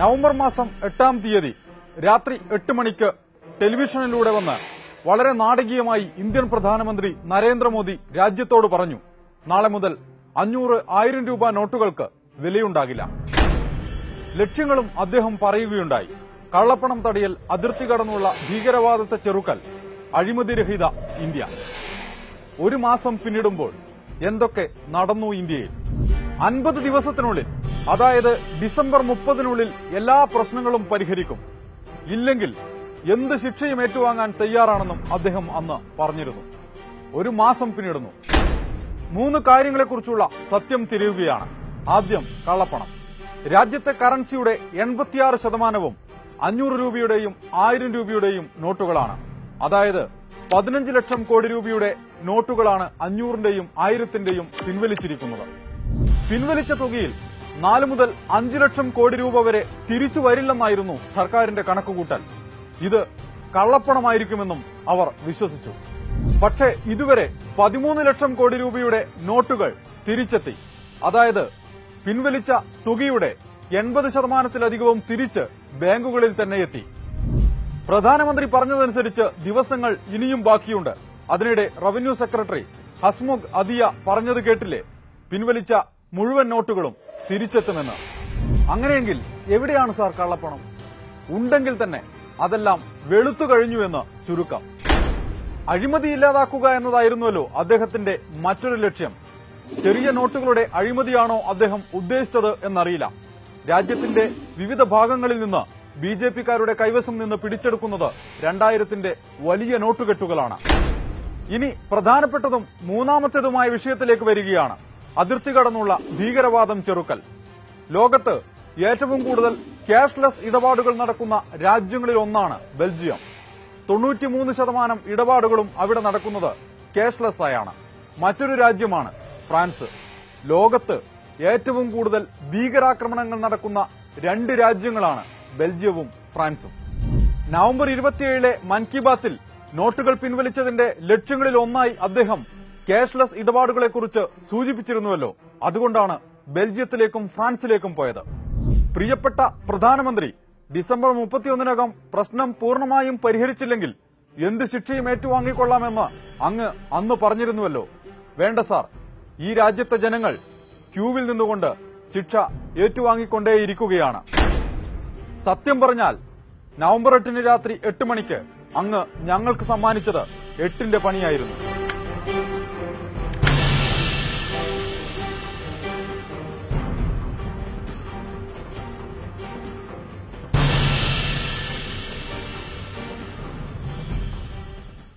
November മാസം 8-ാം തീയതി രാത്രി 8 മണിക്ക് ടെലിവിഷനിലൂടെ വന്ന് വളരെ നാടകീയമായി ഇന്ത്യൻ പ്രധാനമന്ത്രി നരേന്ദ്രമോദി രാജ്യത്തോട് പറഞ്ഞു, നാളെ മുതൽ 500-1000 രൂപ നോട്ടുകൾക്ക് വിലയുണ്ടാകില്ല. ലക്ഷ്യങ്ങളും അദ്ദേഹം പറയുകയുണ്ടായി. കള്ളപ്പണം തടയൽ, അതിർത്തി കടന്നുള്ള ഭീകരവാദത്തെ ചെറുക്കൽ, അഴിമതിരഹിത ഇന്ത്യ. ഒരു മാസം പിന്നിടുമ്പോൾ എന്തൊക്കെ നടന്നു ഇന്ത്യയിൽ? 50 ദിവസത്തിനുള്ളിൽ, അതായത് ഡിസംബർ 30-നുള്ളിൽ എല്ലാ പ്രശ്നങ്ങളും പരിഹരിക്കും, ഇല്ലെങ്കിൽ എന്ത് ശിക്ഷയും ഏറ്റുവാങ്ങാൻ തയ്യാറാണെന്നും അദ്ദേഹം അന്ന് പറഞ്ഞിരുന്നു. ഒരു മാസം പിന്നിടുന്നു. 3 കാര്യങ്ങളെക്കുറിച്ചുള്ള സത്യം തിരയുകയാണ്. ആദ്യം കള്ളപ്പണം. രാജ്യത്തെ കറൻസിയുടെ 86% 500 രൂപയുടെയും 1000 രൂപയുടെയും നോട്ടുകളാണ്. അതായത് 15 ലക്ഷം കോടി രൂപയുടെ നോട്ടുകളാണ് 500-ന്റെയും 1000-ന്റെയും പിൻവലിച്ചിരിക്കുന്നത്. പിൻവലിച്ച തുകയിൽ 4 മുതൽ 5 ലക്ഷം കോടി രൂപ വരെ തിരിച്ചു വരില്ലെന്നായിരുന്നു സർക്കാരിന്റെ കണക്കുകൂട്ടൽ. ഇത് കള്ളപ്പണമായിരിക്കുമെന്നും അവർ വിശ്വസിച്ചു. പക്ഷേ ഇതുവരെ 13 ലക്ഷം കോടി രൂപയുടെ നോട്ടുകൾ തിരിച്ചെത്തി. അതായത് പിൻവലിച്ച തുകയുടെ 80%-ലധികവും തിരിച്ച് ബാങ്കുകളിൽ തന്നെ എത്തി. പ്രധാനമന്ത്രി പറഞ്ഞതനുസരിച്ച് ദിവസങ്ങൾ ഇനിയും ബാക്കിയുണ്ട്. അതിനിടെ റവന്യൂ സെക്രട്ടറി ഹസ്മുഖ് അദിയ പറഞ്ഞത് കേട്ടില്ലേ? പിൻവലിച്ച മുഴുവൻ നോട്ടുകളും തിരിച്ചെത്തുമെന്ന്. അങ്ങനെയെങ്കിൽ എവിടെയാണ് സാർ കള്ളപ്പണം? ഉണ്ടെങ്കിൽ തന്നെ അതെല്ലാം വെളുത്തു കഴിഞ്ഞുവെന്ന് ചുരുക്കം. അഴിമതി ഇല്ലാതാക്കുക എന്നതായിരുന്നുവല്ലോ അദ്ദേഹത്തിന്റെ മറ്റൊരു ലക്ഷ്യം. ചെറിയ നോട്ടുകളുടെ അഴിമതിയാണോ അദ്ദേഹം ഉദ്ദേശിച്ചത് എന്നറിയില്ല. രാജ്യത്തിന്റെ വിവിധ ഭാഗങ്ങളിൽ നിന്ന് ബിജെപിക്കാരുടെ കൈവശം നിന്ന് പിടിച്ചെടുക്കുന്നത് 2000-ന്റെ വലിയ നോട്ടുകെട്ടുകളാണ്. ഇനി പ്രധാനപ്പെട്ടതും മൂന്നാമത്തേതുമായ വിഷയത്തിലേക്ക് വരികയാണ്. അതിർത്തി കടന്നുള്ള ഭീകരവാദം ചെറുക്കൽ. ലോകത്ത് ഏറ്റവും കൂടുതൽ ക്യാഷ്ലെസ് ഇടപാടുകൾ നടക്കുന്ന രാജ്യങ്ങളിൽ ഒന്നാണ് ബെൽജിയം. 93% ഇടപാടുകളും അവിടെ നടക്കുന്നത് ക്യാഷ്ലെസ് ആയാണ്. മറ്റൊരു രാജ്യമാണ് ഫ്രാൻസ്. ലോകത്ത് ഏറ്റവും കൂടുതൽ ഭീകരാക്രമണങ്ങൾ നടക്കുന്ന 2 രാജ്യങ്ങളാണ് ബെൽജിയവും ഫ്രാൻസും. നവംബർ 27-ലെ മൻ കി ബാത്തിൽ നോട്ടുകൾ പിൻവലിച്ചതിന്റെ ലക്ഷ്യങ്ങളിൽ ഒന്നായി അദ്ദേഹം ക്യാഷ്ലെസ് ഇടപാടുകളെക്കുറിച്ച് സൂചിപ്പിച്ചിരുന്നുവല്ലോ. അതുകൊണ്ടാണ് ബെൽജിയത്തിലേക്കും ഫ്രാൻസിലേക്കും പോയത്. പ്രിയപ്പെട്ട പ്രധാനമന്ത്രി, ഡിസംബർ 31-നകം പ്രശ്നം പൂർണ്ണമായും പരിഹരിച്ചില്ലെങ്കിൽ എന്ത് ശിക്ഷയും ഏറ്റുവാങ്ങിക്കൊള്ളാമെന്ന് അങ്ങ് അന്ന് പറഞ്ഞിരുന്നുവല്ലോ. വേണ്ട സാർ, ഈ രാജ്യത്തെ ജനങ്ങൾ ക്യൂവിൽ നിന്നുകൊണ്ട് ശിക്ഷ ഏറ്റുവാങ്ങിക്കൊണ്ടേയിരിക്കുകയാണ്. സത്യം പറഞ്ഞാൽ നവംബർ 8-ന് രാത്രി 8 മണിക്ക് അങ്ങ് ഞങ്ങൾക്ക് സമ്മാനിച്ചത് 8-ന്റെ പണിയായിരുന്നു.